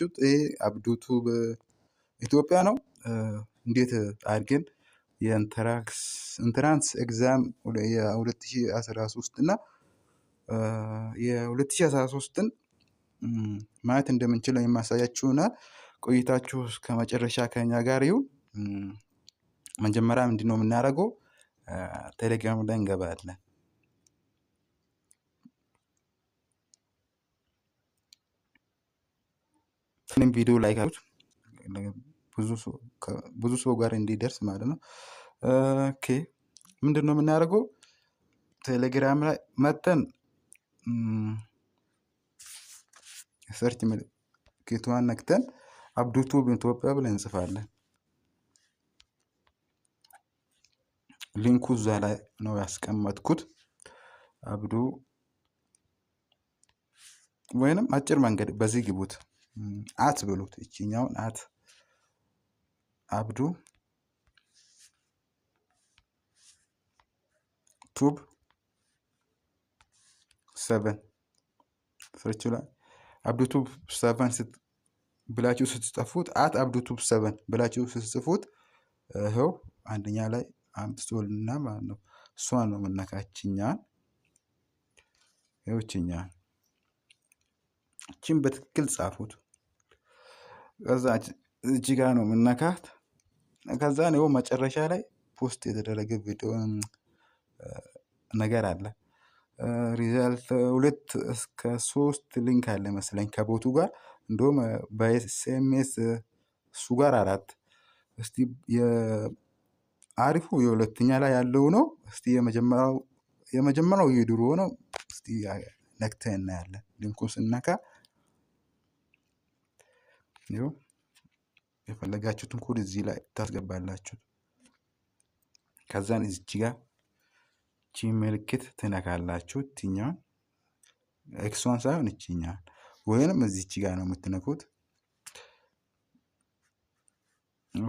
ያያችሁት ይሄ አብዱቱብ ኢትዮጵያ ነው። እንዴት አድርገን የኢንትራንስ ኤግዛም የ2013 እና የ2013ን ማየት እንደምንችል የማሳያችሁና ቆይታችሁ እስከ መጨረሻ ከኛ ጋር ይሁን። መጀመሪያ ምንድነው የምናደርገው? ቴሌግራም ላይ እንገባለን። ቪዲዮ ላይክ አድርጉት ብዙ ሰው ጋር እንዲደርስ ማለት ነው። ኦኬ ምንድነው የምናደርገው? ቴሌግራም ላይ መተን ሰርች ምልክቷን ነክተን አብዱቱብ ኢትዮጵያ ብለን እንጽፋለን። ሊንኩ እዛ ላይ ነው ያስቀመጥኩት። አብዱ ወይንም አጭር መንገድ በዚህ ግቡት አት ብሉት። እቺኛውን አት አብዱ ቱብ 7 ሰርች ላይ አብዱቱብ 7 ብላችሁ ስትጽፉት አት አብዱቱብ 7 ብላችሁ ስትጽፉት ይኸው አንደኛ ላይ አምጥቶልና ማለት ነው። እሷን ነው የምነካችኛል። ይኸውችኛል እቺን በትክክል ጻፉት። ከዛ እዚህ ጋር ነው የምነካት። ከዛ ነው መጨረሻ ላይ ፖስት የተደረገ ቪዲዮ ነገር አለ። ሪዛልት 2 እስከ 3 ሊንክ አለ መስለኝ ከቦቱ ጋር እንደውም በኤስኤምኤስ እሱ ጋር 4 እስቲ የአሪፉ የሁለተኛ ላይ ያለው ነው። እስቲ የመጀመሪያው የድሮ ነው። እስቲ ነክተን እናያለን። ሊንኩን ስነካ ነው የፈለጋችሁትን ኮድ እዚህ ላይ ታስገባላችሁ። ከዛን እዚህ ጋር ቺ ምልክት ትነካላችሁ። እኛን ኤክስ1 ሳይሆን እቺኛን ወይንም እዚች ጋር ነው የምትነኩት።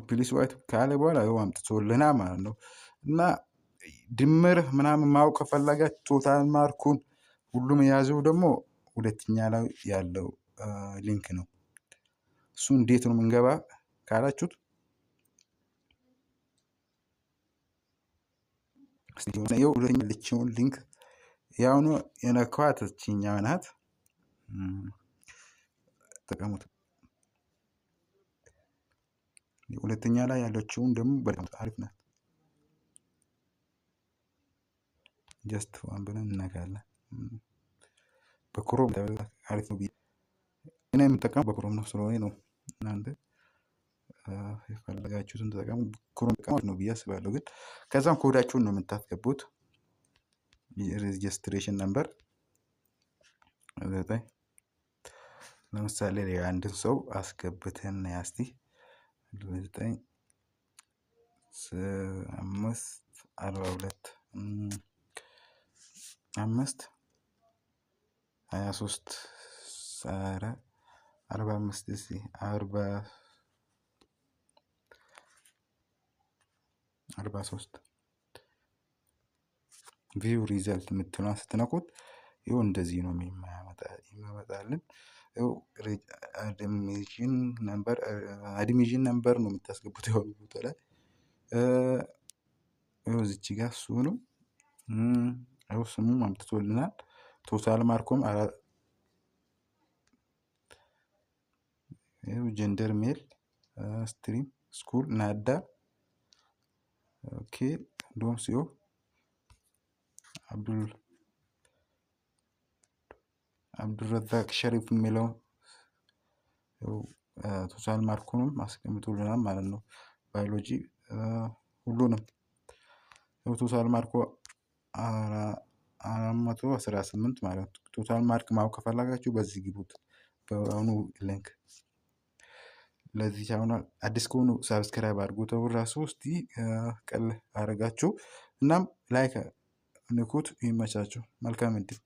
ፕሊስ ዋይት ካለ በኋላ ይኸው አምጥቶልና ማለት ነው። እና ድምር ምናምን ማወቅ ከፈለጋችሁ ቶታል ማርኩን ሁሉም የያዘው ደግሞ ሁለተኛ ላይ ያለው ሊንክ ነው። እሱ እንዴት ነው የምንገባ ካላችሁት ይኸው ሁለተኛው ሊንክ ያው ነው የነካኋት እቺኛው ናት። ተቀሙት ሁለተኛ ላይ ያለችውን ደግሞ በጣም አሪፍ ናት። ጀስት ዋን ብለን እናካለን። በክሮም አሪፍ ነው። እኔ የምጠቀመው በክሮም ነው ስለሆነ ነው። እናንተ የፈለጋችሁትን ተጠቀሙ። ክሮም ተጠቀሙ ነው ብዬ አስባለሁ። ግን ከዛም ኮዳችሁን ነው የምታስገቡት። የሬጅስትሬሽን ነምበር ለምሳሌ አንድን ሰው አስገብተን ያስቲ 9 5 23 45 እዚህ 43 ቪው ሪዛልት የምትለውን ስትነኩት ይኸው እንደዚህ ነው የሚመጣልን። ይኸው አድሚሽን ነምበር ነው የምታስገቡት። ይኸው ቦታ ላይ ይኸው እዚች ጋር እሱ ነው። ይኸው ስሙም አምጥቶልናል። ቶታል ማርኩም ይኸው ጀንደር ሜል ስትሪም ስኩል ናዳ ኦኬ ዶም ሲዮ አብዱረዛቅ ሸሪፍ የሚለው ቶታል ማርኩንም አስቀምጦልናል ማለት ነው። ባዮሎጂ ሁሉንም ቶታል ማርኩ 418 ማለት ነው። ቶታል ማርክ ማወቅ ከፈለጋችሁ በዚህ ግቡት። በአሁኑ ሊንክ ለዚህ ቻናል አዲስ ከሆኑ ሰብስክራይብ አድርጉ። ተወራሱ እስቲ ቀል አረጋችሁ እናም ላይክ ንኩት። ይመቻችሁ። መልካም እድል